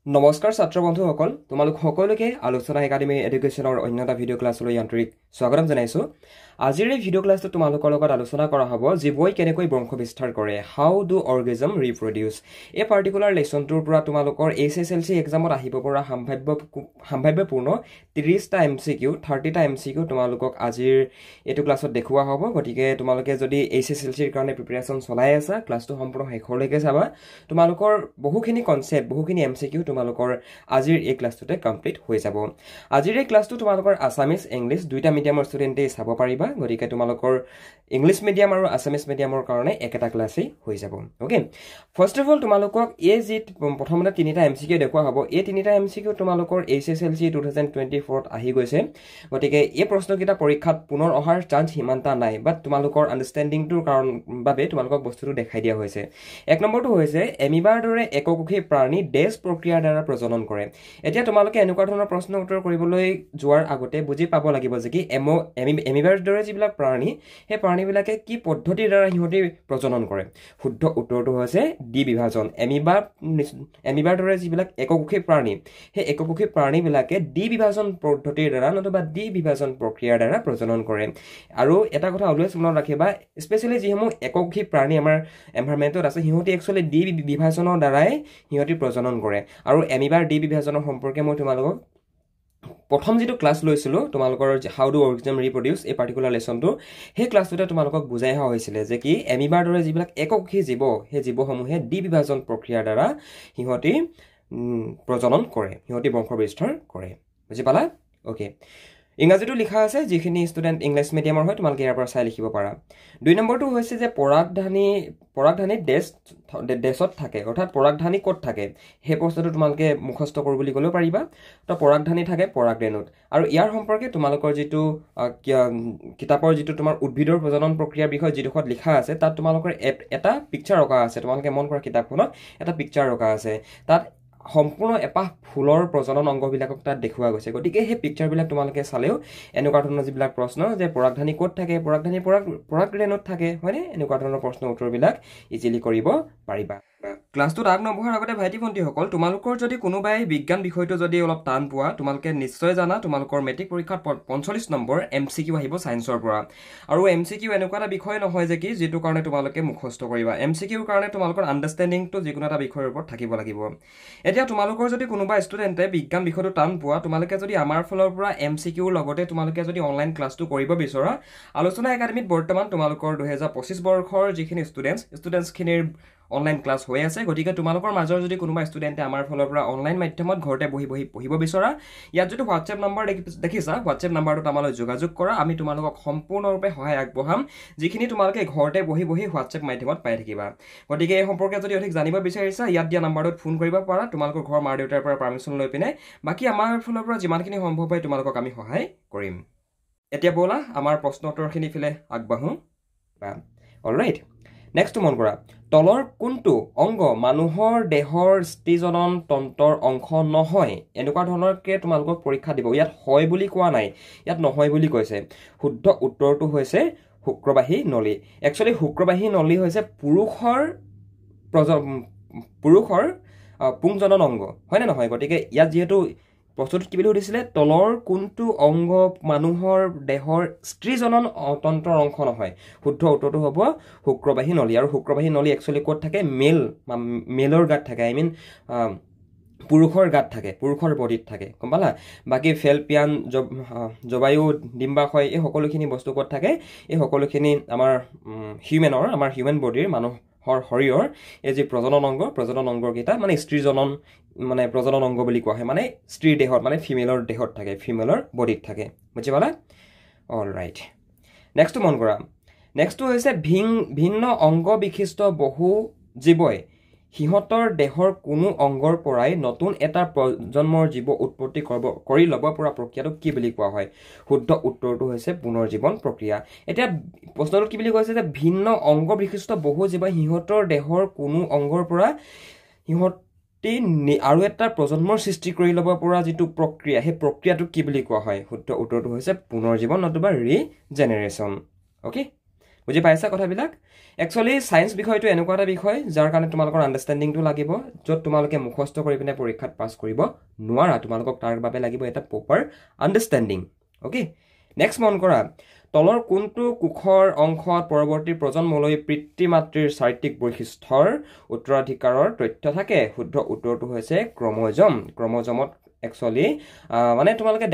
নমস্কাৰ ছাত্ৰ বন্ধুসকল তোমালোক সকলোকে আলোচনা একাডেমি এডুকেশ্যনৰ অন্য এটা ভিডিঅ' ক্লাছলৈ আন্তৰিক স্বাগতম জনাইছোঁ আজিৰ এই ভিডিঅ' ক্লাছটো তোমালোকৰ লগত আলোচনা কৰা হ'ব জীৱই কেনেকৈ বংশ বিস্তাৰ কৰে হাউ ডু অৰ্গেজম ৰিপ্ৰডিউচ এই পাৰ্টিকুলাৰ লেচনটোৰ পৰা তোমালোকৰ HSLC এক্সামত আহিব পৰা সম্ভাৱ্যপূৰ্ণ 30টা MCQ 30টা MCQ তোমালোকক আজিৰ এইটো ক্লাছত দেখুওৱা হ'ব গতিকে তোমালোকে যদি HSLCৰ কাৰণে প্ৰিপাৰেচন চলাই আছা ক্লাছটো সম্পূৰ্ণ শেষলৈকে চাবা তোমালোকৰ বহুখিনি কনসেপ্ট বহুখিনি MCQ তোমালোকৰ আজিৰ এই ক্লাছটোতে কমপ্লিট হৈ যাব আজিৰ এই ক্লাছটো তোমালোকৰ আসামিজ ইংলিশ দুইটা মিডিয়ামৰ ষ্টুডেণ্টে চাব পাৰিবা গতিকে তোমালোকৰ ইংলিশ মিডিয়াম আৰু আসামিজ মিডিয়ামৰ কাৰণে একেটা ক্লাছেই হৈ যাব ওকে ফাৰ্স্ট অফ অল তোমালোকক এই যে প্ৰথমতে তিনিটা MCQ দেখুওৱা হ'ব এই তিনিটা MCQ তোমালোকৰ HSLC 2024 ত আহি গৈছে গতিকে এই প্ৰশ্নকেইটা পৰীক্ষাত পুনৰ অহাৰ চান্স হিমানটা নাই বাট তোমালোকৰ আন্ডাৰষ্টেণ্ডিংটোৰ কাৰণ বাবে তোমালোকক বস্তুটো দেখাই দিয়া হৈছে এক নম্বৰটো হৈছে এমিবাৰ দৰে এককোষী প্ৰাণী ডেছ প্ৰক্ৰিয়াৰ দ্বাৰা প্ৰজনন কৰে এতিয়া তোমালোকে এনেকুৱা ধৰণৰ প্ৰশ্ন উত্তৰ কৰিবলৈ যোৱাৰ আগতে বুজি পাব লাগিব যে কি এমিবাৰ দৰে যিবিলাক প্ৰাণী সেই প্ৰাণীবিলাকে কি পদ্ধতিৰ দ্বাৰা সিহঁতি প্ৰজনন কৰে শুদ্ধ উত্তৰটো হৈছে ডি বিভাজন এমিবাৰ দৰে যিবিলাক এককোষী প্ৰাণী সেই এককোষী প্ৰাণীবিলাকে ডি বিভাজন পদ্ধতিৰ দ্বাৰা নতুবা ডি বিভাজন প্ৰক্ৰিয়াৰ দ্বাৰা প্ৰজনন কৰে আৰু এটা কথা অলৱেজ মনত ৰাখিবা স্পেচিয়েলি যিসমূহ এককোষী প্ৰাণী আমাৰ এনভাইৰনমেণ্টত আছে সিহঁতি একচুৱেলি ডি বিভাজনৰ দ্বাৰাই সিহঁতি প্ৰজনন কৰে আৰু এমিবাৰ ডি বিভাজনৰ সম্পৰ্কে মই তোমালোকক প্ৰথম যেটো ক্লাছ লৈছিলো তোমালোকৰ হাউ ডু অৰ্গেজম ৰিপ্ৰডিউচ এই পাৰ্টিকুলাৰ লেসনটো সেই ক্লাছটোতে তোমালোকক বুজাই হোৱা হৈছিল যে কি এমিবাৰ দৰে যিবিলাক এককোষী জীৱ সেই জীৱসমূহে ডি বিভাজন প্ৰক্ৰিয়াৰ দ্বাৰা সিহঁতি প্ৰজনন কৰে সিহঁতি বংশ বিস্তাৰ কৰে বুজি পালা ওকে ইংৰাজীটো লিখা আছে যিখিনি ষ্টুডেণ্ট ইংলিছ মিডিয়ামৰ হয় তোমালোকে ইয়াৰ পৰা চাই লিখিব পাৰা দুই নম্বৰটো হৈছে যে পৰাগধানী ডেছত থাকে অৰ্থাৎ পৰাগধানী ক'ত থাকে সেই প্ৰশ্নটো তোমালোকে মুখস্থ কৰোঁ বুলি ক'লেও পাৰিবা তো পৰাগধানী থাকে পৰাগৰেণুত আৰু ইয়াৰ সম্পৰ্কে তোমালোকৰ যিটো কিতাপৰ যিটো তোমাৰ উদ্ভিদৰ প্ৰজনন প্ৰক্ৰিয়াৰ বিষয়ে যিডোখৰত লিখা আছে তাত তোমালোকৰ এটা পিকচাৰ ৰখা আছে তোমালোকে মন কৰা কিতাপখনত এটা পিকচাৰ ৰখা আছে তাত সম্পূৰ্ণ এপাহ ফুলৰ প্ৰজনন অংগবিলাকক তাত দেখুওৱা গৈছে গতিকে সেই পিকচাৰবিলাক তোমালোকে চালেও এনেকুৱা ধৰণৰ যিবিলাক প্ৰশ্ন যে পৰাগধানী ক'ত থাকে পৰাগধানী পৰাগৰেণুত থাকে হয়নে এনেকুৱা ধৰণৰ প্ৰশ্ন উত্তৰবিলাক ইজিলি কৰিব পাৰিবা ক্লাছটোত আগ নবঢ়াৰ আগতে ভাইটি ভণ্টিসকল তোমালোকৰ যদি কোনোবাই বিজ্ঞান বিষয়টো যদি অলপ টান পোৱা তোমালোকে নিশ্চয় জানা তোমালোকৰ মেট্ৰিক পৰীক্ষাত 45 নম্বৰ MCQ আহিব সায়েন্সৰ পৰা আৰু MCQ এনেকুৱা এটা বিষয় নহয় যে কি যেটো কাৰণে তোমালোকে মুখস্থ কৰিবা MCQৰ কাৰণে তোমালোকৰ আন্ডাৰষ্টেণ্ডিংটো যিকোনো এটা বিষয়ৰ ওপৰত থাকিব লাগিব এতিয়া তোমালোকৰ যদি কোনোবা ষ্টুডেণ্টে বিজ্ঞান বিষয়টো টান পোৱা তোমালোকে যদি আমাৰ ফলৰ পৰা MCQৰ লগতে তোমালোকে যদি অনলাইন ক্লাছটো কৰিব বিচৰা আলোচনা একাডেমিত বৰ্তমান তোমালোকৰ 2025 বৰ্ষৰ যিখিনি ষ্টুডেণ্টছখিনিৰ অনলাইন ক্লাছ হৈ আছে গতিকে তোমালোকৰ মাজৰ যদি কোনোবা ষ্টুডেণ্টে আমাৰ ফলৰ পৰা অনলাইন মাধ্যমত ঘৰতে বহি পঢ়িব বিচৰা ইয়াত যদি হোৱাটছএপ নম্বৰ দেখিছা হোৱাটছএপ নম্বৰটোত আমালৈ যোগাযোগ কৰা আমি তোমালোকক সম্পূৰ্ণৰূপে সহায় আগবঢ়াম যিখিনি তোমালোকে ঘৰতে বহি হোৱাটছএপ মাধ্যমত পাই থাকিবা গতিকে এই সম্পৰ্কে যদি অধিক জানিব বিচাৰিছা ইয়াত দিয়া নম্বৰটোত ফোন কৰিব পাৰা তোমালোকৰ ঘৰৰ মা দেউতাৰ পৰা পাৰমিশ্যন লৈ পিনে বাকি আমাৰ ফলৰ পৰা যিমানখিনি সম্ভৱ হয় তোমালোকক আমি সহায় কৰিম এতিয়া বলা আমাৰ প্ৰশ্ন উত্তৰখিনি ফিলে আগবাঢ়ো অলৰাইট নেক্সট মন কৰা তলৰ কোনটো অংগ মানুহৰ দেহৰ স্ত্ৰীজনন তন্ত্ৰৰ অংশ নহয় এনেকুৱা ধৰণৰকে তোমালোকক পৰীক্ষা দিব ইয়াত হয় বুলি কোৱা নাই ইয়াত নহয় বুলি কৈছে শুদ্ধ উত্তৰটো হৈছে শুক্ৰবাহী নলী একচুৱেলি শুক্ৰবাহী নলী হৈছে পুৰুষৰ পুংজনন অংগ হয় নে নহয় গতিকে ইয়াত যিহেতু প্ৰশ্নটো কি বুলি সুধিছিলে তলৰ কোনটো অংগ মানুহৰ দেহৰ স্ত্ৰীজনন তন্ত্ৰৰ অংশ নহয় শুদ্ধ উত্তৰটো হ'ব শুক্ৰবাহী নলী আৰু শুক্ৰবাহী নলী একচুৱেলি ক'ত থাকে মেলৰ গাত থাকে আই মিন পুৰুষৰ গাত থাকে পুৰুষৰ বডিত থাকে গম পালা বাকি ফেলপিয়ান জবায়ু ডিম্বাশয় এই সকলোখিনি বস্তু ক'ত থাকে এই সকলোখিনি আমাৰ হিউমেন বডিৰ মানুহৰ শৰীৰৰ এই যে প্ৰজনন অংগৰ কেইটা মানে স্ত্ৰীজনন মানে প্ৰজনন অংগ বুলি কোৱা হয় মানে স্ত্ৰীৰ দেহত মানে ফিমেলৰ দেহত থাকে ফিমেলৰ বডিত থাকে বুজি পালা অলৰাইট নেক্সট মন কৰা নেক্সটটো হৈছে ভিন্ন অংগ বিশিষ্ট বহু জীৱই সিহঁতৰ দেহৰ কোনো অংগৰ পৰাই নতুন এটা প্ৰজন্মৰ জীৱ উৎপত্তি কৰি ল'ব পৰা প্ৰক্ৰিয়াটো কি বুলি কোৱা হয় শুদ্ধ উত্তৰটো হৈছে পুনৰ্জীৱন প্ৰক্ৰিয়া এতিয়া প্ৰশ্নটো কি বুলি কৈছে যে ভিন্ন অংগ বিশিষ্ট বহু জীৱই সিহঁতৰ দেহৰ কোনো অংগৰ পৰা আৰু এটা প্ৰজন্মৰ সৃষ্টি কৰি ল'ব পৰা যিটো প্ৰক্ৰিয়া সেই প্ৰক্ৰিয়াটো কি বুলি কোৱা হয় শুদ্ধ উত্তৰটো হৈছে পুনৰ্জীৱন নতুবা ৰিজেনেৰেশ্যন ওকে বুজি পাইছা কথাবিলাক একচুৱেলি সায়েন্স বিষয়টো এনেকুৱা এটা বিষয় যাৰ কাৰণে তোমালোকৰ আণ্ডাৰষ্টেণ্ডিংটো লাগিব য'ত তোমালোকে মুখস্থ কৰি পিনে পৰীক্ষাত পাছ কৰিব নোৱাৰা তোমালোকক তাৰ বাবে লাগিব এটা প্ৰপাৰ আণ্ডাৰষ্টেণ্ডিং অ'কে নেক্সট মন কৰা তলৰ কোনটো কোষৰ অংশত পৰৱৰ্তী প্ৰজন্মলৈ পিতৃ মাতৃৰ চাৰিত্ৰিক বৈশিষ্ট্যৰ উত্তৰাধিকাৰৰ তথ্য থাকে শুদ্ধ উত্তৰটো হৈছে ক্ৰমজম ক্ৰমজমত একচুৱেলি মানে তোমালোকে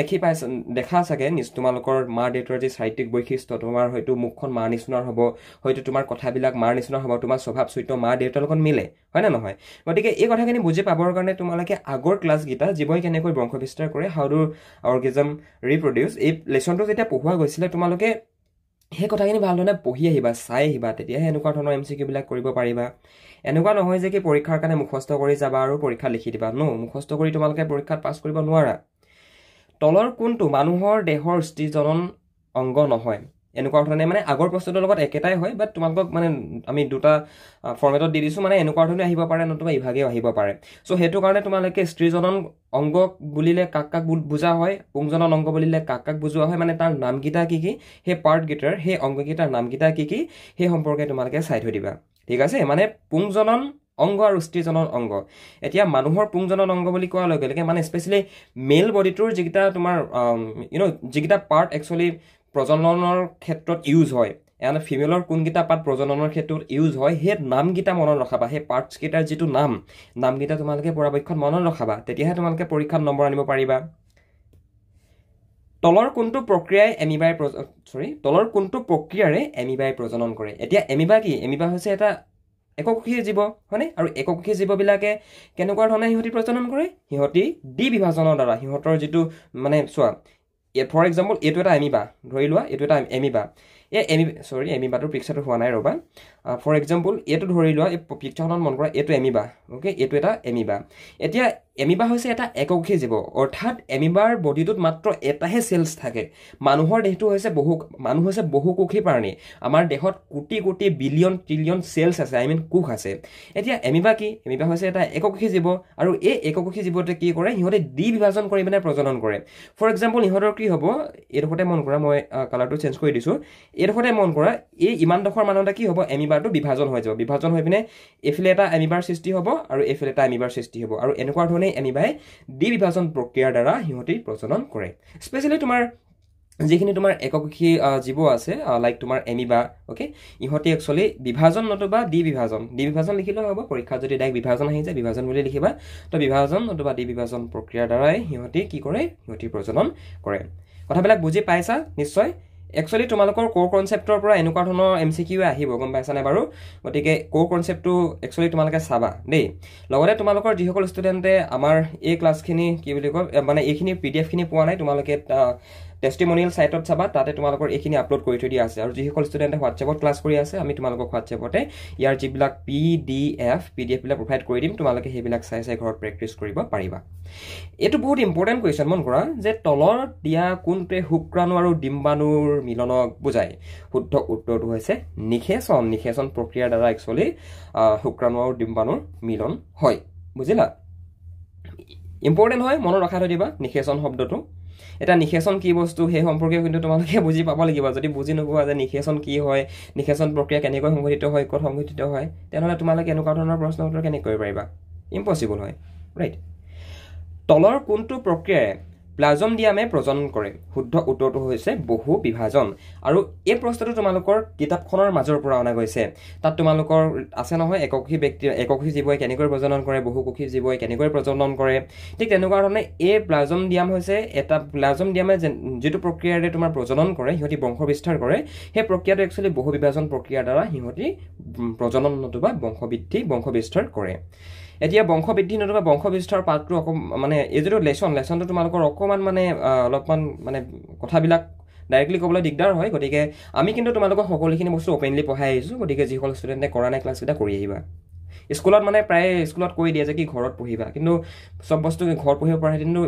দেখা চাগে তোমালোকৰ মা দেউতাৰ যি চাৰিত্ৰিক বৈশিষ্ট্য তোমাৰ হয়তো মুখখন মাৰ নিচিনাৰ হ'ব হয়তো তোমাৰ কথাবিলাক মাৰ নিচিনাৰ হ'ব তোমাৰ স্বভাৱ চৰিত্ৰ মা দেউতাৰ লগত মিলে হয় নে নহয় গতিকে এই কথাখিনি বুজি পাবৰ কাৰণে তোমালোকে আগৰ ক্লাছকেইটা জীৱই কেনেকৈ বংশ বিস্তাৰ কৰে হাউ ডু অৰ্গেজম ৰিপ্ৰডিউচ এই লেচনটো যেতিয়া পঢ়োৱা গৈছিলে তোমালোকে সেই কথাখিনি ভালধৰণে পঢ়ি আহিবা চাই আহিবা তেতিয়াহে এনেকুৱা ধৰণৰ MCQ বিলাক কৰিব পাৰিবা এনেকুৱা নহয় যে কি পৰীক্ষাৰ কাৰণে মুখস্থ কৰি যাবা আৰু পৰীক্ষা লিখি দিবা নো মুখস্থ কৰি তোমালোকে পৰীক্ষাত পাছ কৰিব নোৱাৰা তলৰ কোনটো মানুহৰ দেহৰ স্ত্ৰীজনন অংগ নহয় এনেকুৱা ধৰণে মানে আগৰ প্ৰশ্নটোৰ লগত একেটাই হয় বাট তোমালোকক মানে আমি দুটা ফৰ্মেটত দি দিছো মানে এনেকুৱা ধৰণে আহিব পাৰে নতুবা ইভাগেও আহিব পাৰে সো হেতু কাৰণে তোমালোকে স্ত্ৰীজনন অংগ বুলিলে কাক বুজা হয় পুংজনন অংগ বুলিলে কাক বুজোৱা হয় মানে তাৰ নামকিটা কি কি হে পাৰ্ট গিটাৰ হে অংগকিটাৰ নামকিটা কি কি হে সম্পৰ্কে তোমালোকে চাই থৈ দিবা ঠিক আছে মানে পুংজনন অংগ আৰু স্ত্ৰীজনন অংগ এতিয়া মানুহৰ পুংজনন অংগ বুলি কোৱাৰ লগে লগে মানে স্পেচিয়েলি মেল বডিটোৰ যিকেইটা তোমাৰ যিকেইটা পাৰ্ট একচুৱেলি প্ৰজননৰ ক্ষেত্ৰত ইউজ হয় এনে ফিমেলৰ কোনকেইটা পাৰ্ট প্ৰজননৰ ক্ষেত্ৰত ইউজ হয় সেই নামকেইটা মনত ৰখাবা সেই পাৰ্টছ কেইটাৰ যিটো নামকেইটা তোমালোকে পৰাপক্ষত মনত ৰখাবা তেতিয়াহে তোমালোকে পৰীক্ষাত নম্বৰ আনিব পাৰিবা তলৰ কোনটো প্ৰক্ৰিয়াৰে এমিবাই প্ৰজনন কৰে এতিয়া এমিবা কি এমিবা হৈছে এটা এককোষী জীৱ হয়নে আৰু এককোষী জীৱবিলাকে কেনেকুৱা ধৰণে সিহঁতি প্ৰজনন কৰে সিহঁতি দ্বি বিভাজনৰ দ্বাৰা সিহঁতৰ যিটো মানে চোৱা ফৰ এক্সাম্পল এইটো এটা এমিবা ধৰি লোৱা এইটো এটা এমিবা এমিবাটোৰ পিকচাৰটো হোৱা নাই ৰ'বা ফৰ এক্সাম্পল এইটো ধৰি লোৱা এই পিকচাৰখনত মন কৰা এইটো এমিবা অ'কে এইটো এটা এমিবা এতিয়া এমিবা হৈছে এটা এককোষী জীৱ অৰ্থাৎ এমিবাৰ বডিটোত মাত্ৰ এটাহে চেলছ থাকে মানুহৰ দেহটো হৈছে বহুকোষী প্ৰাণী আমাৰ দেহত crore crore billion trillion sales আছে কোষ আছে এতিয়া এমিবা কি এমিবা হৈছে এটা এককোষী জীৱ আৰু এই এককোষী জীৱটোৱে কি কৰে সিহঁতে দ্বি বিভাজন কৰি পিনে প্ৰজনন কৰে ফৰ এক্সাম্পল ইহঁতৰ কি হ'ব এইডোখৰতে মন কৰা মই কালাৰটো চেঞ্জ কৰি দিছোঁ এইডোখৰতে মন কৰা এই ইমানডোখৰ মানতে কি হ'ব এমিবাৰটো বিভাজন হৈ যাব বিভাজন হৈ পিনে এফালে এটা এমিবাৰ সৃষ্টি হ'ব আৰু এফালে এটা এমিবাৰ সৃষ্টি হ'ব আৰু এনেকুৱা ধৰণে এমিবাই দ্বি বিভাজন প্ৰক্ৰিয়াৰ দ্বাৰা সিহঁতি প্ৰজনন কৰে স্পেচিয়েলি তোমাৰ যিখিনি তোমাৰ এককোষী জীৱ আছে লাইক তোমাৰ এমিবা ওকে ইহঁতি একচুৱেলি বিভাজন নতুবা দ্বি বিভাজন লিখিলেও হ'ব পৰীক্ষাত যদি ডাইৰেক্ট বিভাজন আহি যায় বিভাজন বুলি লিখিবা তো বিভাজন নতুবা দ্বি বিভাজন প্ৰক্ৰিয়াৰ দ্বাৰাই সিহঁতি কি কৰে সিহঁতি প্ৰজনন কৰে কথাবিলাক বুজি পাইছা নিশ্চয় একচুৱেলি তোমালোকৰ কোৰ কনচেপ্টৰ পৰা এনেকুৱা ধৰণৰ MCQ আহিব গম পাইছানে বাৰু গতিকে কোৰ কনচেপ্টটো একচুৱেলি তোমালোকে চাবা দেই লগতে তোমালোকৰ যিসকল ষ্টুডেণ্টে আমাৰ এই ক্লাছখিনি কি বুলি কয় মানে এইখিনি PDF খিনি পোৱা নাই তোমালোকে টেষ্টিমনিয়েল সাইটত চাবা তাতে তোমালোকৰ এইখিনি আপলোড কৰি থৈ দিয়া আছে আৰু যিসকল ষ্টুডেণ্টে হোৱাটছএপত ক্লাছ কৰি আছে আমি তোমালোকক হোৱাটছএপতে ইয়াৰ যিবিলাক PDF বিলাক প্ৰভাইড কৰি দিম তোমালোকে সেইবিলাক চাই ঘৰত প্ৰেক্টিছ কৰিব পাৰিবা এইটো বহুত ইম্পৰ্টেণ্ট কুৱেশ্যন মন কৰা যে তলৰ দিয়া কোনটোৱে শুক্ৰাণু আৰু ডিম্বাণুৰ মিলনক বুজায় শুদ্ধ উত্তৰটো হৈছে নিষেচন প্ৰক্ৰিয়াৰ দ্বাৰা একচুৱেলি শুক্ৰাণু আৰু ডিম্বাণুৰ মিলন হয় বুজিলা ইম্পৰ্টেণ্ট হয় মনত ৰখাই থৈ দিবা নিষেচন শব্দটো এটা নিষেচন কি বস্তু সেই সম্পৰ্কে কিন্তু তোমালোকে বুজি পাব লাগিব যদি বুজি নোপোৱা যে নিষেচন কি হয় নিষেচন প্ৰক্ৰিয়া কেনেকৈ সংঘটিত হয় ক'ত সংঘটিত হয় তেনেহ'লে তোমালোকে এনেকুৱা ধৰণৰ প্ৰশ্ন উত্তৰ কেনেকৈ কৰিব পাৰিবা ইম্পচিবল হয় ৰাইট তলৰ কোনটো প্ৰক্ৰিয়াৰে প্লাজমডিয়ামে প্ৰজনন কৰে শুদ্ধ উত্তৰটো হৈছে বহু বিভাজন আৰু এই প্ৰশ্নটো তোমালোকৰ কিতাপখনৰ মাজৰ পৰা অনা গৈছে তাত তোমালোকৰ আছে নহয় এককোষী জীৱই কেনেকৈ প্ৰজনন কৰে বহুকোষী জীৱই কেনেকৈ প্ৰজনন কৰে ঠিক তেনেকুৱা ধৰণে এই প্লাজমডিয়াম হৈছে এটা প্লাজমডিয়ামে যিটো প্ৰক্ৰিয়াৰে তোমাৰ প্ৰজনন কৰে সিহঁতি বংশ বিস্তাৰ কৰে সেই প্ৰক্ৰিয়াটো একচুৱেলি বহু বিভাজন প্ৰক্ৰিয়াৰ দ্বাৰা সিহঁতি প্ৰজনন নতুবা বংশ বিস্তাৰ কৰে এতিয়া বংশ বৃদ্ধি নতুবা বংশ বিস্তাৰ পাঠটো মানে এই যিটো লেচনটো তোমালোকৰ অকণমান মানে অলপমান মানে কথাবিলাক ডাইৰেক্টলি ক'বলৈ দিগদাৰ হয় গতিকে আমি কিন্তু তোমালোকক সকলোখিনি বস্তু অপেনলি পঢ়াই আহিছোঁ গতিকে যিসকল ষ্টুডেণ্টে কৰা নাই ক্লাছকেইটা কৰি আহিবা স্কুলত মানে প্ৰায় স্কুলত কৈ দিয়ে যে কি ঘৰত পঢ়িবা কিন্তু চব বস্তু ঘৰত পঢ়িব পৰা কিন্তু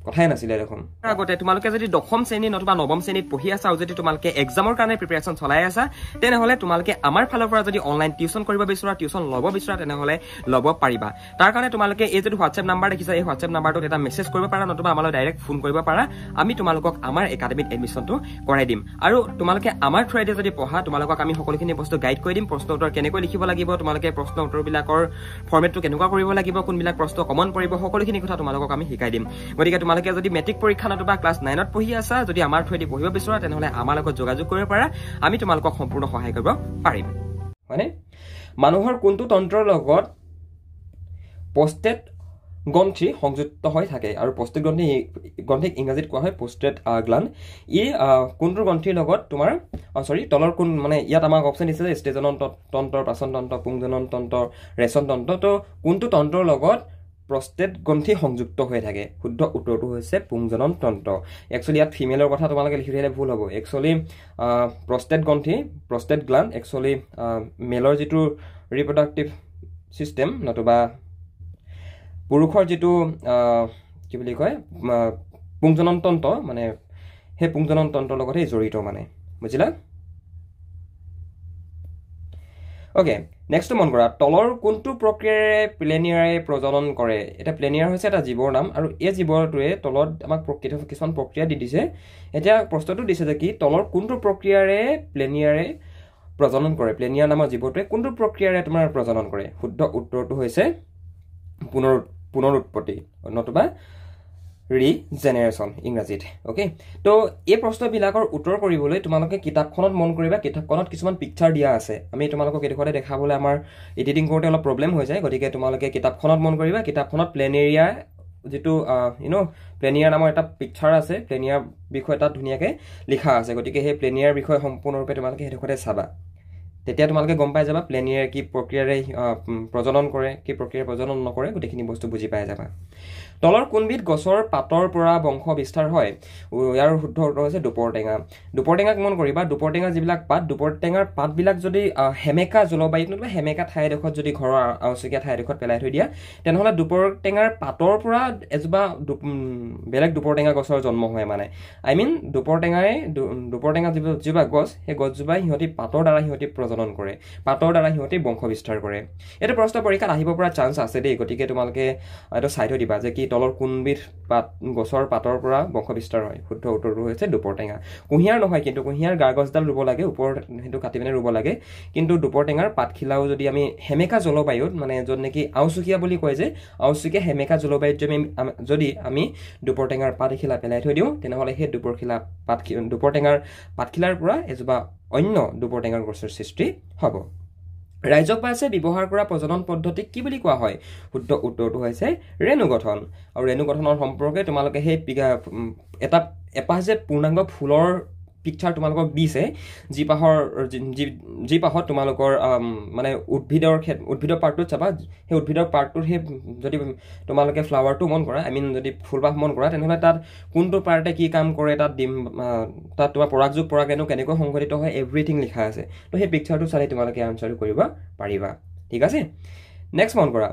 কথাই নাছিলে দেখোন আগতে তোমালোকে যদি দশম শ্ৰেণী নতুবা নৱম শ্ৰেণীত পঢ়ি আছা আৰু যদি তোমালোকে এক্সামৰ কাৰণে প্ৰিপাৰেচন চলাই আছা তেনেহলে তোমালোকে আমাৰ ফালৰ পৰা যদি অনলাইন টিউচন কৰিব বিচৰা টিউচন ল'ব বিচৰা তেনেহলে ল'ব পাৰিবা তাৰ কাৰণে তোমালোকে এই যদি হোৱাটছএপ নাম্বাৰ দেখিছা এই হোৱাটছএপ নাম্বাৰটোত এটা মেছেজ কৰিব পাৰা নতুবা আমালৈ ডাইৰেক্ট ফোন কৰিব পাৰা আমি তোমালোকক আমাৰ একাডেমিত এডমিশ্যনটো কৰাই দিম আৰু তোমালোকে আমাৰ থ্ৰুৱেদি যদি পঢ়া তোমালোকক আমি সকলোখিনি বস্তু গাইড কৰি দিম প্ৰশ্ন উত্তৰ কেনেকৈ লিখিব লাগিব তোমালোকে প্ৰশ্ন উত্তৰবিলাকৰ ফৰ্মেটটো কেনেকুৱা কৰিব লাগিব কোনবিলাক প্ৰশ্ন কমন পৰিব সকলোখিনি কথা তোমালোকক আমি শিকাই দিম গতিকে তোমালোকে যদি মেট্ৰিক পৰীক্ষা নতুবা ক্লাছ 9ত পঢ়ি আছা যদি আমাৰ থ্ৰুৱেদি পঢ়িব বিচৰা তেনেহলে আমাৰ লগত যোগাযোগ কৰিব পাৰা আমি তোমালোকক সম্পূৰ্ণ সহায় কৰিব পাৰিম মানে মানুহৰ কোনটো তন্ত্ৰৰ লগত পোষ্টেড গ্ৰন্থি সংযুক্ত হৈ থাকে আৰু পোষ্টেড গ্ৰন্থিক ইংৰাজীত কোৱা হয় পোষ্টেড গ্লাণ্ড ই কোনটো গ্ৰন্থিৰ লগত তোমাৰ তলৰ কোন মানে ইয়াত আমাক অপশ্যন দিছে যে ষ্টেজনন তন্ত্ৰ প্ৰাচন তন্ত্ৰ পুংজনন তন্ত্ৰ ৰেচন তন্ত্ৰ তো কোনটো তন্ত্ৰৰ লগত প্ৰস্টেট গ্ৰন্থি সংযুক্ত হৈ থাকে শুদ্ধ উত্তৰটো হৈছে পুংজনন তন্ত্ৰ একচুৱেলি ইয়াত ফিমেলৰ কথা তোমালোকে লিখি দিলে ভুল হ'ব একচুৱেলি প্ৰস্টেট গ্ৰন্থি প্ৰস্টেট গ্লাণ্ড একচুৱেলি মেলৰ যিটো ৰিপ্ৰডাক্টিভ চিষ্টেম নতুবা পুৰুষৰ যিটো কি বুলি কয় পুংজনন তন্ত্ৰ মানে সেই পুংজনন তন্ত্ৰৰ লগতে জড়িত মানে বুজিলা ওকে নেক্সট মন কৰা তলৰ কোনটো প্ৰক্ৰিয়াৰে প্লেনিয়াৰে প্ৰজনন কৰে এটা প্লেনিয়াৰ হৈছে এটা জীৱৰ নাম আৰু এই জীৱটোৱে তলত আমাক কিছুমান প্ৰক্ৰিয়া দি দিছে এতিয়া প্ৰশ্নটো দিছে যে কি তলৰ কোনটো প্ৰক্ৰিয়াৰে প্লেনিয়াৰে প্ৰজনন কৰে প্লেনিয়াৰ নামৰ জীৱটোৱে কোনটো প্ৰক্ৰিয়াৰে তোমাৰ প্ৰজনন কৰে শুদ্ধ উত্তৰটো হৈছে পুনৰুৎপত্তি নতুবা ৰিজেনেৰেশ্যন ইংৰাজীত ওকে তো এই প্ৰশ্নবিলাকৰ উত্তৰ কৰিবলৈ তোমালোকে কিতাপখনত মন কৰিবা কিতাপখনত কিছুমান পিকচাৰ দিয়া আছে আমি তোমালোকক এইডোখৰতে দেখাবলৈ আমাৰ এডিটিং কৰোঁতে অলপ প্ৰব্লেম হৈ যায় গতিকে তোমালোকে কিতাপখনত মন কৰিবা কিতাপখনত প্লেনেৰিয়া যিটো প্লেনিয়াৰ নামৰ এটা পিকচাৰ আছে প্লেনিয়াৰ বিষয়ে তাত ধুনীয়াকৈ লিখা আছে গতিকে সেই প্লেনিয়াৰ বিষয়ে সম্পূৰ্ণৰূপে তোমালোকে সেইডোখৰতে চাবা তেতিয়া তোমালোকে গম পাই যাবা প্লেনিয়াৰ কি প্ৰক্ৰিয়াৰে প্ৰজনন কৰে কি প্ৰক্ৰিয়াৰে প্ৰজনন নকৰে গোটেইখিনি বস্তু বুজি পাই যাবা তলৰ কোনবিধ গছৰ পাতৰ পৰা বংশ বিস্তাৰ হয় ইয়াৰ শুদ্ধ উত্তৰ হৈছে দুপৰটেঙাক মন কৰিবা দুপৰটেঙা যিবিলাক পাত দুপৰটেঙাৰ পাতবিলাক যদি হেমেকা জলবায়ুত নতুবা হেমেকা ঠাইডোখৰত যদি ঘৰৰ আওচকীয়া ঠাইডোখৰত পেলাই থৈ দিয়া তেনেহ'লে দুপৰটেঙাৰ পাতৰ পৰা এজোপা বেলেগ দুপৰটেঙা গছৰ জন্ম হয় মানে আই মিন দুপৰটেঙা যিজোপা গছ সেই গছজোপাই সিহঁতি পাতৰ দ্বাৰা সিহঁতি প্ৰজনন কৰে পাতৰ দ্বাৰা সিহঁতি বংশ বিস্তাৰ কৰে এইটো প্ৰশ্ন পৰীক্ষাত আহিব পৰা চান্স আছে দেই গতিকে তোমালোকে এইটো চাই থৈ দিবা যে কি তলৰ কোনবিধ গছৰ পাতৰ পৰা বংশ বিস্তাৰ হয় শুদ্ধ উত্তৰটো হৈছে দুপৰটেঙা কুঁহিয়াৰ নহয় কিন্তু কুঁহিয়াৰ গা গছডাল ৰুব লাগে ওপৰত সেইটো কাটি পিনে ৰুব লাগে কিন্তু দুপৰটেঙাৰ পাতখিলাও যদি আমি হেমেকা জলবায়ুত মানে য'ত নেকি আওচকীয়া বুলি কয় যে আওচকীয়া হেমেকা জলবায়ুত যদি আমি দুপৰটেঙাৰ পাতখিলা পেলাই থৈ দিওঁ তেনেহ'লে সেই দুপৰটেঙাৰ পাতখিলাৰ পৰা এজোপা অন্য দুপৰটেঙাৰ গছৰ সৃষ্টি হ'ব ৰাইজক বাছে ব্যৱহাৰ কৰা প্ৰজনন পদ্ধতিক কি বুলি কোৱা হয় শুদ্ধ উত্তৰটো হৈছে ৰেণু গঠন আৰু ৰেণু গঠনৰ সম্পৰ্কে তোমালোকে সেই এপাহ যে পূৰ্ণাংগ ফুলৰ পিকচাৰ তোমালোকক দিছে যি পাহত তোমালোকৰ মানে উদ্ভিদৰ পাৰ্টটোত চাবা সেই উদ্ভিদৰ পাৰ্টটোত সেই যদি তোমালোকে ফ্লাৱাৰটো মন কৰা আই মিন যদি ফুলপাহ মন কৰা তেনেহ'লে তাত কোনটো পাৰ্টে কি কাম কৰে তাত তোমাৰ পৰাগযোগ পৰাগৰেণু কেনেকৈ সংঘটিত হয় এভৰিথিং লিখা আছে তো সেই পিকচাৰটো চালে তোমালোকে আনচাৰটো কৰিব পাৰিবা ঠিক আছে নেক্সট মন কৰা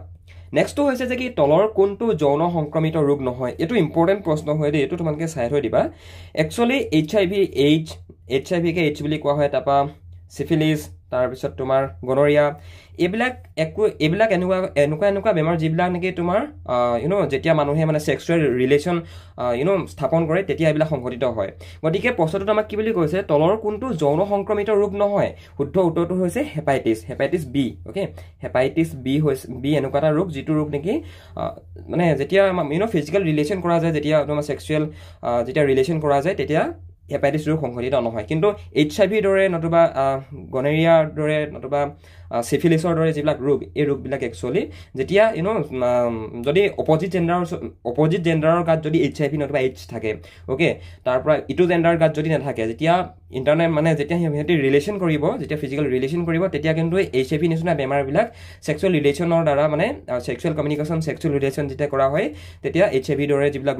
নেক্সটটো হৈছে যে কি তলৰ কোনটো যৌন সংক্ৰমিত ৰোগ নহয় এইটো ইম্পৰ্টেণ্ট প্ৰশ্ন হয় দেই এইটো তোমালোকে চাই থৈ দিবা একচুৱেলি HIV-কে এইচ বুলি কোৱা হয় তাৰপৰা চিফিলিছ তাৰপিছত তোমাৰ গনৰিয়া এইবিলাক এনেকুৱা বেমাৰ যিবিলাক নেকি তোমাৰ যেতিয়া মানুহে মানে ছেক্সুৱেল ৰিলেশ্যন স্থাপন কৰে তেতিয়া এইবিলাক সংঘটিত হয় গতিকে প্ৰশ্নটোত আমাক কি বুলি কৈছে তলৰ কোনটো যৌন সংক্ৰমিত ৰোগ নহয় শুদ্ধ উত্তৰটো হৈছে hepatitis B okay hepatitis B এনেকুৱা এটা ৰোগ যিটো ৰোগ নেকি মানে যেতিয়া ফিজিকেল ৰিলেশ্যন কৰা যায় যেতিয়া তোমাৰ ছেক্সুৱেল যেতিয়া ৰিলেশ্যন কৰা যায় তেতিয়া হেপাইটিছ ৰোগ সংঘটিত নহয় কিন্তু HIV দৰে নতুবা গনেৰিয়াৰ দৰে নতুবা চিফিলিছৰ দৰে যিবিলাক ৰোগ এই ৰোগবিলাক একচুৱেলি যেতিয়া যদি অপজিট জেণ্ডাৰৰ গাত যদি HIV নতুবা এইডছ থাকে অ'কে তাৰ পৰা ইটো জেণ্ডাৰৰ গাত যদি নাথাকে যেতিয়া যেতিয়া সিহঁতি ৰিলেশ্যন কৰিব যেতিয়া ফিজিকেল ৰিলেশ্যন কৰিব তেতিয়া কিন্তু HIV নিচিনা বেমাৰবিলাক ছেক্সুৱেল ৰিলেশ্যনৰ দ্বাৰা মানে ছেক্সুৱেল কমিউনিকেশ্যন ছেক্সুৱেল ৰিলেশ্যন যেতিয়া কৰা হয় তেতিয়া HIV দৰে যিবিলাক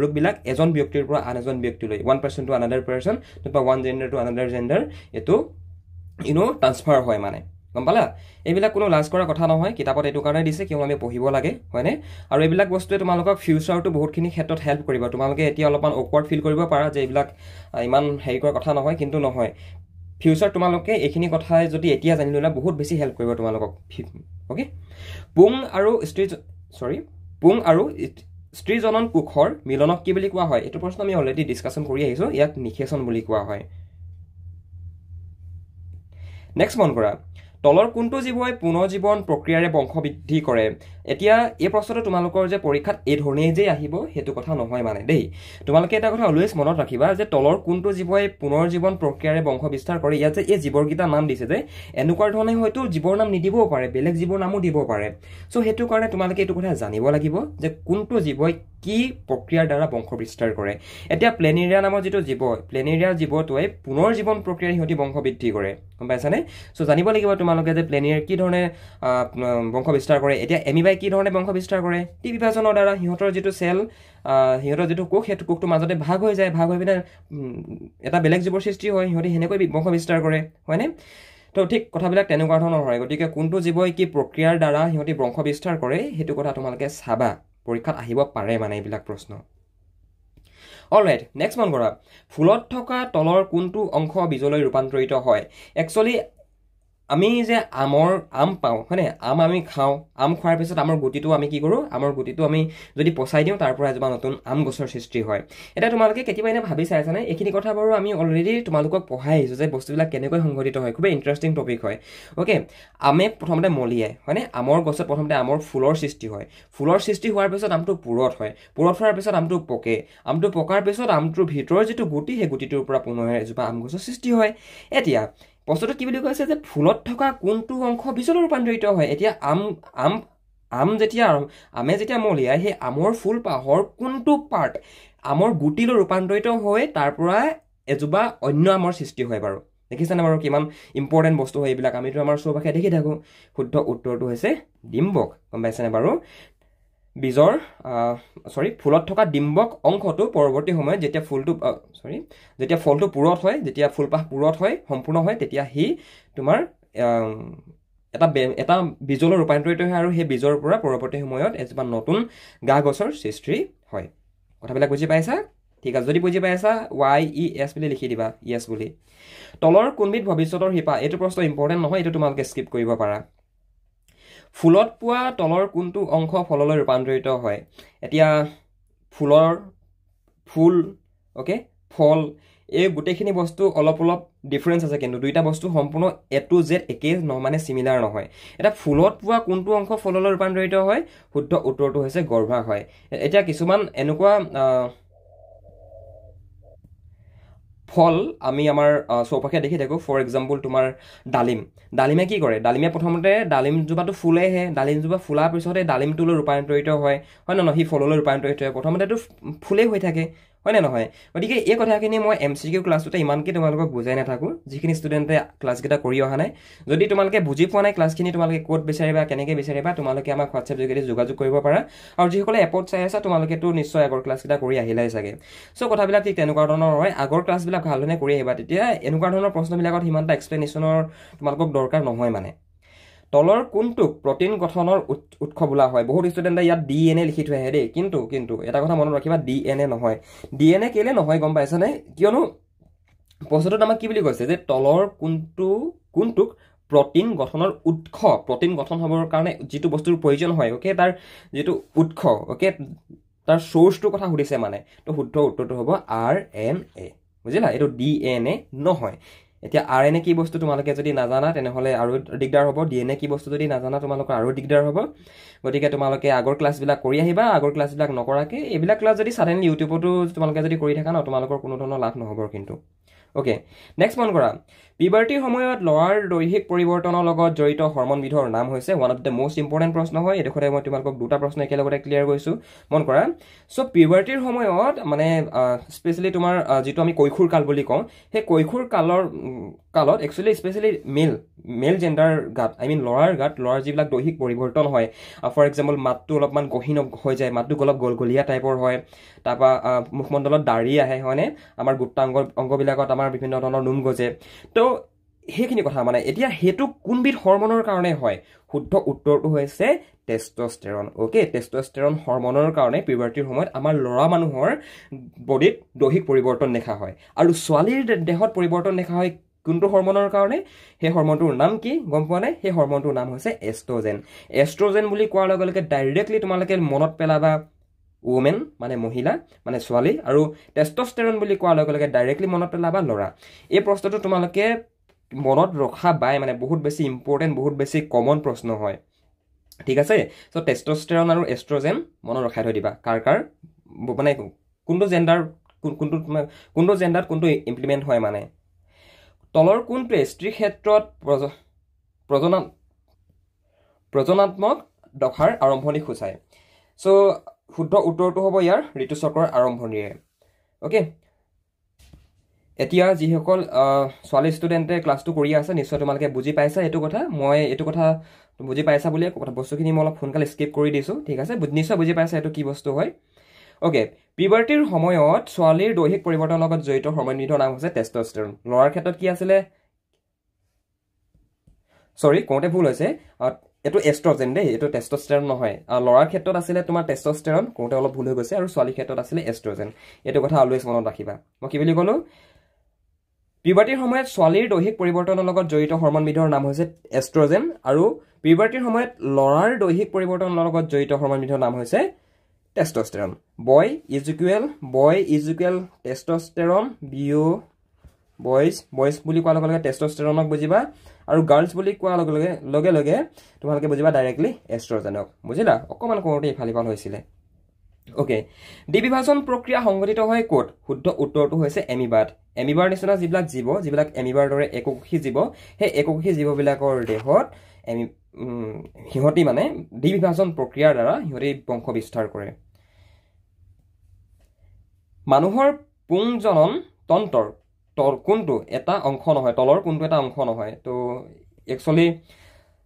ৰোগবিলাক এজন ব্যক্তিৰ পৰা আন এজন ব্যক্তিলৈ one person to another person নতুবা one gender to another gender এইটো ট্ৰান্সফাৰ হয় মানে গম পালা এইবিলাক কোনো লাজ কৰা কথা নহয় কিতাপত এইটো কাৰণে দিছে কিয় আমি পঢ়িব লাগে হয়নে আৰু এইবিলাক বস্তুৱে তোমালোকক ফিউচাৰটো বহুতখিনি ক্ষেত্ৰত হেল্প কৰিব তোমালোকে এতিয়া অলপমান অকৱাৰ্ড ফিল কৰিব পাৰা যে এইবিলাক ইমান হেৰি কৰা কথা নহয় কিন্তু নহয় ফিউচাৰ তোমালোকে এইখিনি কথাই যদি এতিয়া জানি ল'লা বহুত বেছি হেল্প কৰিব তোমালোকক ওকে পুং আৰু স্ত্ৰী জনন কোষৰ মিলনক কি বুলি কোৱা হয় এইটো প্ৰশ্ন আমি অলৰেডি ডিছকাশ্যন কৰি আহিছোঁ ইয়াক নিষেচন বুলি কোৱা হয় নেক্সট মন কৰা তলৰ কোনটো জীৱই পুনৰ্জীৱন প্ৰক্ৰিয়াৰে বংশবৃদ্ধি কৰে এতিয়া এই প্ৰশ্নটো তোমালোকৰ যে পৰীক্ষাত এই ধৰণেই যে আহিব সেইটো কথা নহয় মানে দেই তোমালোকে এটা কথা অলৱেজ মনত ৰাখিবা যে তলৰ কোনটো জীৱই পুনৰ্জীৱন প্ৰক্ৰিয়াৰে বংশ বিস্তাৰ কৰে ইয়াত যে এই জীৱৰকেইটা নাম দিছে যে এনেকুৱা ধৰণে হয়তো জীৱৰ নাম নিদিবও পাৰে বেলেগ জীৱৰ নামো দিব পাৰে চ' সেইটো কাৰণে তোমালোকে এইটো কথা জানিব লাগিব যে কোনটো জীৱই কি প্ৰক্ৰিয়াৰ দ্বাৰা বংশ বিস্তাৰ কৰে এতিয়া প্লেনেৰিয়া নামৰ যিটো জীৱ প্লেনেৰিয়া জীৱটোৱে পুনৰ্জীৱন প্ৰক্ৰিয়াৰে সিহঁতি বংশ বৃদ্ধি কৰে গম পাইছানে চ' জানিব লাগিব তোমালোকে যে প্লেনেৰিয়াৰ কি ধৰণে বংশ বিস্তাৰ কৰে এতিয়া এমিবাই কি ধৰণে বংশ বিস্তাৰ কৰে টি বিভাজনৰ দ্বাৰা সিহঁতৰ যিটো চেল সিহঁতৰ যিটো কোষ সেইটো কোষটো মাজতে ভাগ হৈ যায় ভাগ হৈ পিনে এটা বেলেগ জীৱৰ সৃষ্টি হয় সিহঁতি সেনেকৈ বংশ বিস্তাৰ কৰে হয়নে তো ঠিক কথাবিলাক তেনেকুৱা ধৰণৰ হয় গতিকে কোনটো জীৱই কি প্ৰক্ৰিয়াৰ দ্বাৰা সিহঁতি বংশ বিস্তাৰ কৰে সেইটো কথা তোমালোকে চাবা পৰীক্ষাত আহিব পাৰে মানে এইবিলাক প্ৰশ্ন অলৰাইট নেক্সট মন কৰা ফুলত থকা তলৰ কোনটো অংশ বীজলৈ ৰূপান্তৰিত হয় একচুৱেলি আমি যে আম পাওঁ হয়নে আম আমি খাওঁ আম খোৱাৰ পিছত আমাৰ গুটিটো আমি কি কৰোঁ আমাৰ গুটিটো আমি যদি পচাই দিওঁ তাৰ পৰা এজোপা নতুন আম গছৰ সৃষ্টি হয় এতিয়া তোমালোকে কেতিয়াবা এনে ভাবি চাইছানে এইখিনি কথা বাৰু আমি অলৰেডি তোমালোকক পঢ়াই আহিছোঁ যে বস্তুবিলাক কেনেকৈ সংঘটিত হয় খুবেই ইণ্টাৰেষ্টিং টপিক হয় অ'কে আমে প্ৰথমতে মলিয়াই হয়নে আমৰ গছত প্ৰথমতে আমৰ ফুলৰ সৃষ্টি হয় ফুলৰ সৃষ্টি হোৱাৰ পিছত আমটো পুৰঠ হয় পুৰঠ হোৱাৰ পিছত আমটো পকে আমটো পকাৰ পিছত আমটোৰ ভিতৰৰ যিটো গুটি সেই গুটিটোৰ পৰা পুনৰ এজোপা আম গছৰ সৃষ্টি হয় এতিয়া বস্তুটো কি বুলি কৈছে যে ফুলত থকা কোনটো অংশ বীজলৈ ৰূপান্তৰিত হয় এতিয়া আমে যেতিয়া মলিয়াই সেই আমৰ ফুল পাহৰ কোনটো পাৰ্ট আমৰ গুটিলৈ ৰূপান্তৰিত হৈ তাৰ পৰা এজোপা অন্য আমৰ সৃষ্টি হয় বাৰু দেখিছেনে বাৰু কিমান ইম্পৰ্টেণ্ট বস্তু হয় এইবিলাক আমিতো আমাৰ চৌপাশে দেখি থাকোঁ শুদ্ধ উত্তৰটো হৈছে ডিম্বক গম পাইছেনে বাৰু বীজৰ ফুলত থকা ডিম্বক অংশটো পৰৱৰ্তী সময়ত যেতিয়া ফলটো পুৰঠ হয় যেতিয়া ফুলপাহ পুৰঠ হয় সম্পূৰ্ণ হয় তেতিয়া সি তোমাৰ এটা বীজলৈ ৰূপান্তৰিত হয় আৰু সেই বীজৰ পৰা পৰৱৰ্তী সময়ত এজোপা নতুন গা গছৰ সৃষ্টি হয় কথাবিলাক বুজি পাইছা ঠিক আছে যদি বুজি পাইছা YES বুলি লিখি দিবা ইয়েছ বুলি তলৰ কোনবিধ ভৱিষ্যতৰ শিপা এইটো প্ৰশ্ন ইম্পৰ্টেণ্ট নহয় এইটো তোমালোকে স্কিপ কৰিব পাৰা ফুলত পোৱা তলৰ কোনটো অংশ ফললৈ ৰূপান্তৰিত হয় এতিয়া ফুল অ'কে ফল এই গোটেইখিনি বস্তু অলপ ডিফাৰেঞ্চ আছে কিন্তু দুইটা বস্তু সম্পূৰ্ণ A to Z একেই মানে চিমিলাৰ নহয় এটা ফুলত পোৱা কোনটো অংশ ফললৈ ৰূপান্তৰিত হয় শুদ্ধ উত্তৰটো হৈছে গৰ্ভাশয় এতিয়া কিছুমান এনেকুৱা ফল আমি আমাৰ চৌপাশে দেখি থাকোঁ ফৰ এক্সাম্পল তোমাৰ ডালিমে কি কৰে ডালিমে প্ৰথমতে ডালিমজোপাটো ফুলেহে ডালিমজোপা ফুলাৰ পিছতে ডালিমটোলৈ ৰূপান্তৰিত হয় নহয় সি ফললৈ ৰূপান্তৰিত হয় প্ৰথমতেতো ফুলেই হৈ থাকে হয় নে নহয় গতিকে এই কথাখিনি মই MCQ ক্লাছটোতে ইমানকৈ তোমালোকক বুজাই নাথাকোঁ যিখিনি ষ্টুডেণ্টে ক্লাছকেইটা কৰি অহা নাই যদি তোমালোকে বুজি পোৱা নাই ক্লাছখিনি তোমালোকে ক'ত বিচাৰিবা কেনেকৈ বিচাৰিবা তোমালোকে আমাক হোৱাটছএপ যোগেদি যোগাযোগ কৰিব পাৰা আৰু যিসকলে এপত চাই আছা তোমালোকেতো নিশ্চয় আগৰ ক্লাছকেইটা কৰি আহিলাই চাগে চ' কথাবিলাক ঠিক তেনেকুৱা ধৰণৰ হয় আগৰ ক্লাছবিলাক ভাল ধৰণে কৰি আহিবা তেতিয়া এনেকুৱা ধৰণৰ প্ৰশ্নবিলাকত সিমান এটা এক্সপ্লেনেশ্যনৰ তোমালোকক দৰকাৰ নহয় মানে তলৰ কোনটোক প্ৰটিন গঠনৰ উৎস বোলা হয় বহুত ষ্টুডেণ্টে ইয়াত DNA লিখি থৈ আহে দেই কিন্তু এটা কথা মনত ৰাখিবা DNA নহয় DNA কেলে নহয় গম পাইছানে কিয়নো প্ৰশ্নটোত আমাক কি বুলি কৈছে যে তলৰ কোনটোক প্ৰটিন গঠনৰ উৎস প্ৰটিন গঠন হ'বৰ কাৰণে যিটো বস্তুৰ প্ৰয়োজন হয় অ'কে তাৰ যিটো উৎস অ'কে তাৰ চ'ৰ্চটোৰ কথা সুধিছে মানে তো শুদ্ধ উত্তৰটো হ'ব RNA বুজিলা এইটো DNA নহয় এতিয়া RNA কি বস্তু তোমালোকে যদি নাজানা তেনেহ'লে আৰু দিগদাৰ হ'ব DNA কি বস্তু যদি নাজানা তোমালোকৰ আৰু দিগদাৰ হ'ব গতিকে তোমালোকে আগৰ ক্লাছবিলাক কৰি আহিবা আগৰ ক্লাছবিলাক নকৰাকৈ এইবিলাক ক্লাছ যদি ছাডেনলি ইউটিউবতো তোমালোকে যদি কৰি থাকা ন তোমালোকৰ কোনো ধৰণৰ লাভ নহ'ব কিন্তু অ'কে নেক্সট মন কৰা পিবাৰ্টিৰ সময়ত ল'ৰাৰ দৈহিক পৰিৱৰ্তনৰ লগত জড়িত হৰমনবিধৰ নাম হৈছে one of the most important প্ৰশ্ন হয় এইডোখৰতে মই তোমালোকক দুটা প্ৰশ্ন একেলগতে ক্লিয়াৰ কৰিছোঁ মন কৰা চ' পিবাৰ্টিৰ সময়ত মানে স্পেচিয়েলি তোমাৰ যিটো আমি কৈশোৰ কাল বুলি কওঁ সেই কৈশোৰ কালত একচুৱেলি স্পেচিয়েলি মেল জেণ্ডাৰ গাত ল'ৰাৰ যিবিলাক দৈহিক পৰিৱৰ্তন হয় ফৰ এক্সাম্পল মাতটো অলপমান গহীন হৈ যায় মাতটো অলপ গলগলীয়া টাইপৰ হয় তাৰপৰা মুখমণ্ডলত দাঢ়ি আহে হয়নে আমাৰ গুপ্তাংগবিলাকত আমাৰ বিভিন্ন ধৰণৰ নোম গজে তো সেইখিনি কথা মানে এতিয়া হেতু কোনবিধ হৰমনৰ কাৰণে হয় শুদ্ধ উত্তৰটো হৈছে টেষ্টষ্টেৰন ওকে টেষ্টষ্টেৰন হৰমনৰ কাৰণে পিউবাৰ্টিৰ সময়ত আমাৰ ল'ৰা মানুহৰ বডিত দৈহিক পৰিৱৰ্তন দেখা হয় আৰু ছোৱালীৰ দেহত পৰিৱৰ্তন দেখা হয় কোনটো হৰমনৰ কাৰণে সেই হৰমনটোৰ নাম কি গম পোৱা নাই সেই হৰমনটোৰ নাম হৈছে এষ্ট্ৰজেন এষ্ট্ৰজেন বুলি কোৱাৰ লগে লগে ডাইৰেক্টলি তোমালোকে মনত পেলাবা ওমেন মানে মহিলা মানে ছোৱালী আৰু টেষ্টষ্টেৰন বুলি কোৱাৰ লগে লগে ডাইৰেক্টলি মনত পেলাবা ল'ৰা এই প্ৰশ্নটো তোমালোকে মনত ৰখা বাই মানে বহুত বেছি ইম্পৰ্টেণ্ট বহুত বেছি কমন প্ৰশ্ন হয় ঠিক আছে সো টেষ্টষ্টেৰন আৰু এষ্ট্ৰজেন মনত ৰখাই থৈ দিবা কাৰ মানে কোনটো জেন্ডাৰত কোনটো ইমপ্লিমেণ্ট হয় মানে তলৰ কোনটোৱে স্ত্ৰীৰ ক্ষেত্ৰত প্ৰজনাত্মক দশাৰ আৰম্ভণি সূচায় সো শুদ্ধ উত্তৰটো হ'ব ইয়াৰ ঋতুচক্ৰৰ আৰম্ভণিৰে ওকে এতিয়া যিসকল ছোৱালী ষ্টুডেণ্টে ক্লাছটো কৰি আছে নিশ্চয় তোমালোকে বুজি পাইছা এইটো কথা মই এইটো কথা বুজি পাইছা বুলিয়ে বস্তুখিনি মই অলপ সোনকালে স্কিপ কৰি দিছোঁ ঠিক আছে নিশ্চয় বুজি পাইছা এইটো কি বস্তু হয় ওকে পিউবাৰ্টিৰ সময়ত ছোৱালীৰ দৈহিক পৰিৱৰ্তনৰ লগত জড়িত হৰমনবিধৰ নাম হৈছে টেষ্টষ্টেৰন ল'ৰাৰ ক্ষেত্ৰত কি আছিলে সৰি কোনতে ভুল হৈছে এটো এষ্ট্ৰজেন দেই এটো টেষ্টষ্টেৰন নহয় ল'ৰাৰ ক্ষেত্ৰত আছিলে তোমাৰ টেষ্টষ্টেৰন কোনতে অলপ ভুল হৈ গৈছে আৰু ছোৱালীৰ ক্ষেত্ৰত আছিলে এষ্ট্ৰজেন এইটো কথা অলৱেজ মনত ৰাখিবা মই কি বুলি ক'লো পিউবাৰ্টিৰ সময়ত ছোৱালীৰ দৈহিক পৰিৱৰ্তনৰ লগত জড়িত হৰমনবিধৰ নাম হৈছে এষ্ট্ৰজেন আৰু পিউবাৰ্টিৰ সময়ত ল'ৰাৰ দৈহিক পৰিৱৰ্তনৰ লগত জড়িত হৰমনবিধৰ নাম হৈছে testosterone boy is equal testosterone boys বুলি কোৱাৰ লগে লগে টেষ্টষ্টেৰনক বুজিবা আৰু গাৰ্লছ বুলি কোৱাৰ লগে লগে তোমালোকে বুজিবা ডাইৰেক্টলি এষ্ট্ৰজেনক বুজিলা অকমান কৰোঁতে ইফাল হৈছিলে ওকে দ্বিবিভাজন প্ৰক্ৰিয়া সংঘটিত হয় ক'ত শুদ্ধ উত্তৰটো হৈছে এমিবাৰ নিচিনা যিবিলাক এমিবাৰ দৰে এককোষী জীৱ সেই এককোষী জীৱবিলাকৰ দেহত সিহঁতি মানে দ্বিবিভাজন প্ৰক্ৰিয়াৰ দ্বাৰা সিহঁতি বংশ বিস্তাৰ কৰে মানুহৰ পুংজনন তন্ত্ৰৰ কোনটো এটা অংশ নহয় তলৰ কোনটো এটা অংশ নহয় তো একচুৱেলি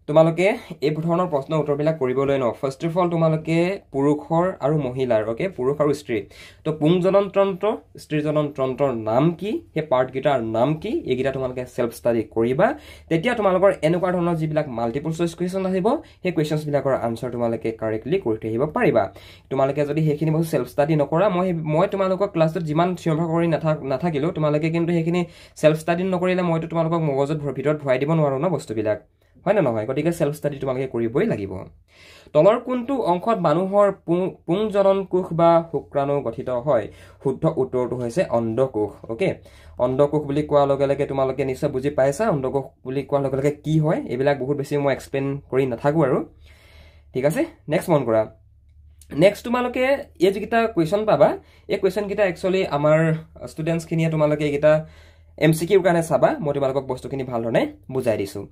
তোমালোকে এই ধৰণৰ প্ৰশ্ন উত্তৰবিলাক কৰিবলৈ ন ফাৰ্ষ্ট অফ অল তোমালোকে পুৰুষৰ আৰু মহিলাৰ ওকে পুৰুষ আৰু স্ত্ৰী তো পুংজনন তন্ত্ৰ স্ত্ৰীজনন তন্ত্ৰৰ নাম কি সেই পাৰ্টকেইটাৰ নাম কি এইকেইটা তোমালোকে সেল্ফ ষ্টাডি কৰিবা তেতিয়া তোমালোকৰ এনেকুৱা ধৰণৰ যিবিলাক মাল্টিপল চইচ কুৱেশ্যন আহিব সেই কুৱেশ্যনবিলাকৰ আনসাৰ তোমালোকে কাৰেক্টলি কৰি থৈ আহিব পাৰিবা তোমালোকে যদি সেইখিনি বস্তু সেল্ফ ষ্টাডি নকৰা মই তোমালোকক ক্লাছত যিমান চিঞৰ কৰি নাথাকিলেও তোমালোকে কিন্তু সেইখিনি সেল্ফ ষ্টাডি নকৰিলে মইতো তোমালোকক মগজত ভিতৰত ভৰাই দিব নোৱাৰো ন বস্তুবিলাক হয় না নহয় গতিকে সেল্ফ ষ্টাডি তোমালোকে কৰিবই লাগিব তলৰ কোনটো অংশত মানুহৰ পুংজনন কোষ বা শুক্ৰাণু গঠিত হয় শুদ্ধ উত্তৰটো হৈছে অণ্ডকোষ ওকে অণ্ডকোষ বুলি কোৱাৰ লগে লগে তোমালোকে নিশ্চয় বুজি পাইছা অণ্ডকোষ বুলি কোৱাৰ লগে লগে কি হয় এইবিলাক বহুত বেছি মই এক্সপ্লেইন কৰি নাথাকো আৰু ঠিক আছে নেক্সট মন কৰা নেক্সট তোমালোকে এই যিকেইটা কুৱেশ্যন পাবা এই কুৱেশ্যনকেইটা একচুৱেলি আমাৰ ষ্টুডেণ্টছখিনিয়ে তোমালোকে এইকেইটা MCQ কাৰণে চাবা মই তোমালোকক বস্তুখিনি ভালধৰণে বুজাই দিছোঁ